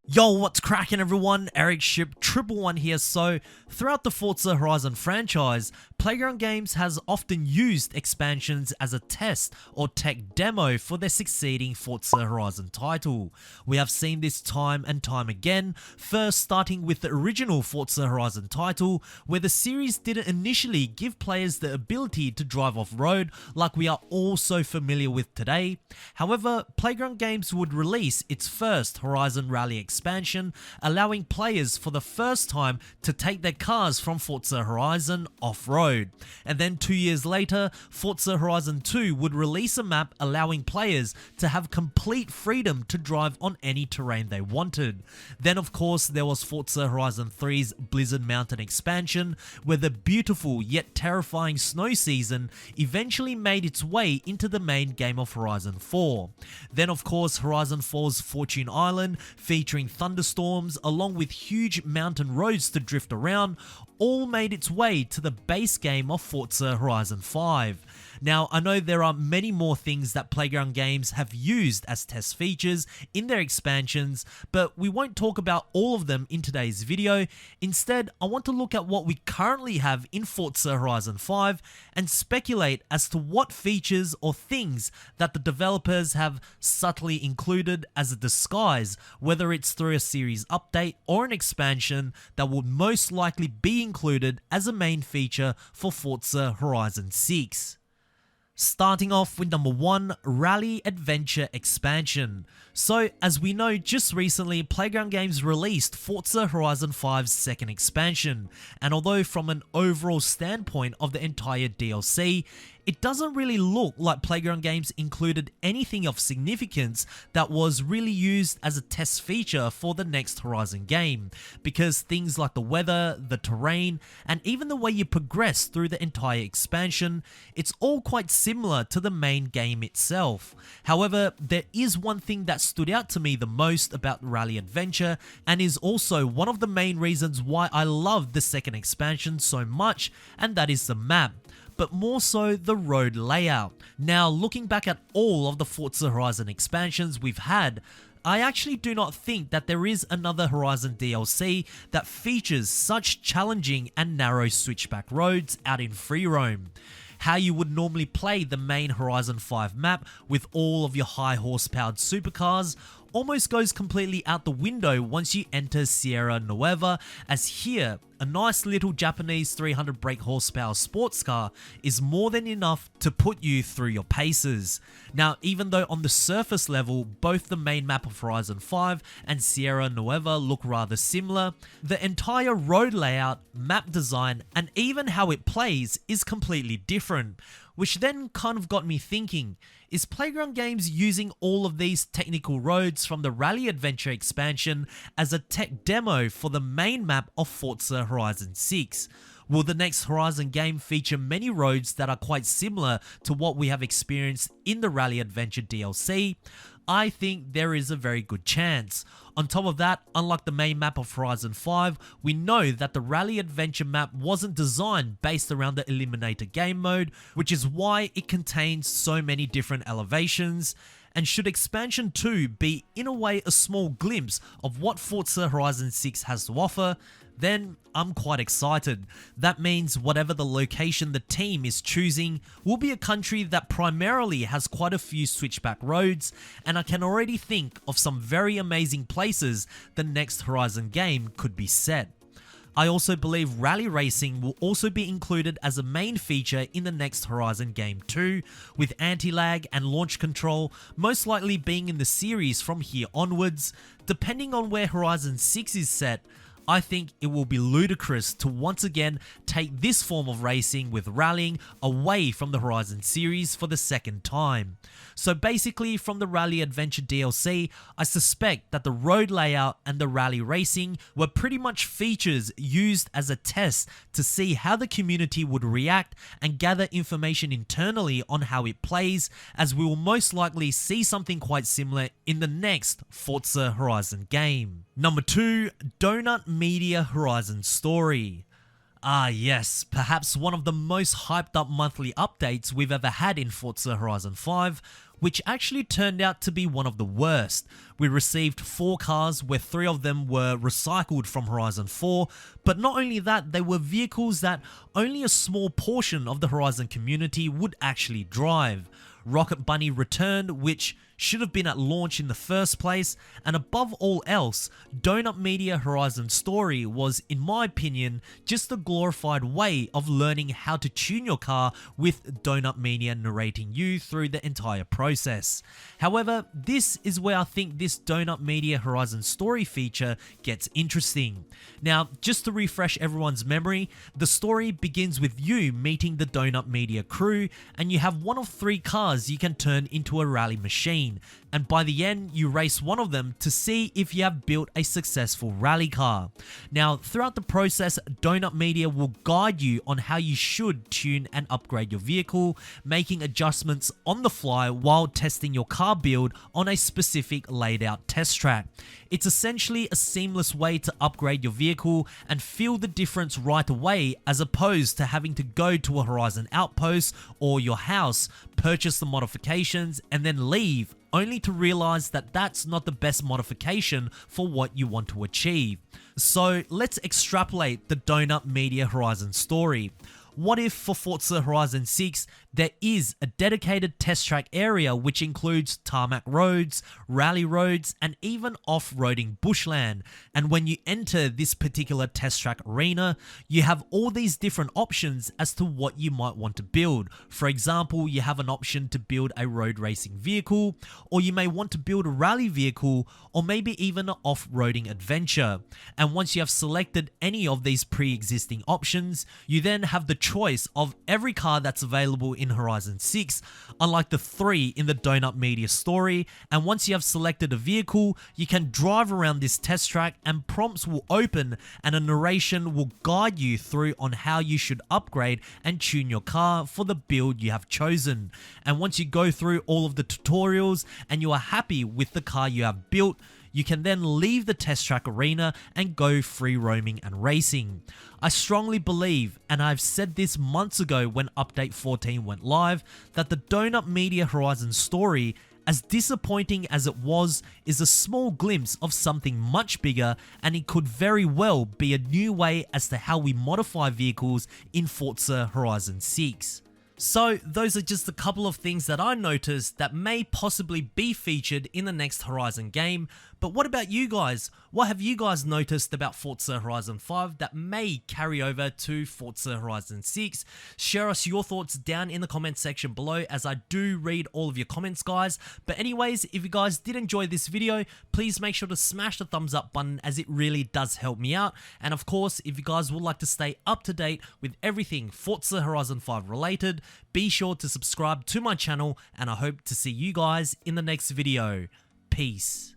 Yo, what's cracking everyone? Ericship 111 here. So, throughout the Forza Horizon franchise, Playground Games has often used expansions as a test or tech demo for their succeeding Forza Horizon title. We have seen this time and time again, first starting with the original Forza Horizon title, where the series didn't initially give players the ability to drive off-road like we are all so familiar with today. However, Playground Games would release its first Horizon Rally expansion, allowing players for the first time to take their cars from Forza Horizon off-road. And then 2 years later, Forza Horizon 2 would release a map allowing players to have complete freedom to drive on any terrain they wanted. Then of course there was Forza Horizon 3's Blizzard Mountain expansion, where the beautiful yet terrifying snow season eventually made its way into the main game of Horizon 4. Then of course Horizon 4's Fortune Island, featuring thunderstorms along with huge mountain roads to drift around, all made its way to the base game of Forza Horizon 5. Now, I know there are many more things that Playground Games have used as test features in their expansions, but we won't talk about all of them in today's video. Instead, I want to look at what we currently have in Forza Horizon 5 and speculate as to what features or things that the developers have subtly included as a disguise, whether it's through a series update or an expansion that would most likely be included as a main feature for Forza Horizon 6. Starting off with number 1, Rally Adventure Expansion. So, as we know, just recently, Playground Games released Forza Horizon 5's second expansion, and although from an overall standpoint of the entire DLC, it doesn't really look like Playground Games included anything of significance that was really used as a test feature for the next Horizon game, because things like the weather, the terrain, and even the way you progress through the entire expansion, it's all quite similar to the main game itself. However, there is one thing that stood out to me the most about Rally Adventure, and is also one of the main reasons why I love the second expansion so much, and that is the map, but more so the road layout. Now, looking back at all of the Forza Horizon expansions we've had, I actually do not think that there is another Horizon DLC that features such challenging and narrow switchback roads out in free roam. How you would normally play the main Horizon 5 map with all of your high horsepowered supercars almost goes completely out the window once you enter Sierra Nueva, as here, a nice little Japanese 300 brake horsepower sports car is more than enough to put you through your paces. Now, even though on the surface level, both the main map of Horizon 5 and Sierra Nueva look rather similar, the entire road layout, map design, and even how it plays is completely different. Which then kind of got me thinking, is Playground Games using all of these technical roads from the Rally Adventure expansion as a tech demo for the main map of Forza Horizon 6? Will the next Horizon game feature many roads that are quite similar to what we have experienced in the Rally Adventure DLC? I think there is a very good chance. On top of that, unlike the main map of Horizon 5, we know that the Rally Adventure map wasn't designed based around the Eliminator game mode, which is why it contains so many different elevations. And should Expansion 2 be in a way a small glimpse of what Forza Horizon 6 has to offer, then I'm quite excited. That means whatever the location the team is choosing will be a country that primarily has quite a few switchback roads, and I can already think of some very amazing places the next Horizon game could be set. I also believe rally racing will also be included as a main feature in the next Horizon game too, with anti-lag and launch control most likely being in the series from here onwards. Depending on where Horizon 6 is set, I think it will be ludicrous to once again take this form of racing with rallying away from the Horizon series for the second time. So basically, from the Rally Adventure DLC, I suspect that the road layout and the rally racing were pretty much features used as a test to see how the community would react and gather information internally on how it plays, as we will most likely see something quite similar in the next Forza Horizon game. Number 2, Donut Media Horizon Story. Ah yes, perhaps one of the most hyped up monthly updates we've ever had in Forza Horizon 5 which actually turned out to be one of the worst. We received 4 cars where 3 of them were recycled from Horizon 4, but not only that, they were vehicles that only a small portion of the Horizon community would actually drive. Rocket Bunny returned, which should have been at launch in the first place, and above all else, Donut Media Horizon Story was, in my opinion, just a glorified way of learning how to tune your car with Donut Media narrating you through the entire process. However, this is where I think this Donut Media Horizon Story feature gets interesting. Now, just to refresh everyone's memory, the story begins with you meeting the Donut Media crew, and you have one of 3 cars you can turn into a rally machine. And by the end, you race one of them to see if you have built a successful rally car. Now, throughout the process, Donut Media will guide you on how you should tune and upgrade your vehicle, making adjustments on the fly while testing your car build on a specific laid out test track. It's essentially a seamless way to upgrade your vehicle and feel the difference right away, as opposed to having to go to a Horizon outpost or your house, purchase the modifications, and then leave, only to realize that that's not the best modification for what you want to achieve. So let's extrapolate the Donut Media Horizon story. What if for Forza Horizon 6 there is a dedicated test track area which includes tarmac roads, rally roads, and even off-roading bushland, and when you enter this particular test track arena, you have all these different options as to what you might want to build. For example, you have an option to build a road racing vehicle, or you may want to build a rally vehicle, or maybe even an off-roading adventure. And once you have selected any of these pre-existing options, you then have the choice of every car that's available in Horizon 6, unlike the 3 in the Donut Media story. And once you have selected a vehicle, you can drive around this test track and prompts will open and a narration will guide you through on how you should upgrade and tune your car for the build you have chosen. And once you go through all of the tutorials and you are happy with the car you have built, you can then leave the test track arena and go free roaming and racing. I strongly believe, and I've said this months ago when Update 14 went live, that the Donut Media Horizon story, as disappointing as it was, is a small glimpse of something much bigger, and it could very well be a new way as to how we modify vehicles in Forza Horizon 6. So those are just a couple of things that I noticed that may possibly be featured in the next Horizon game. But what about you guys? What have you guys noticed about Forza Horizon 5 that may carry over to Forza Horizon 6? Share us your thoughts down in the comment section below, as I do read all of your comments, guys. But anyways, if you guys did enjoy this video, please make sure to smash the thumbs up button, as it really does help me out. And of course, if you guys would like to stay up to date with everything Forza Horizon 5 related, be sure to subscribe to my channel, and I hope to see you guys in the next video. Peace.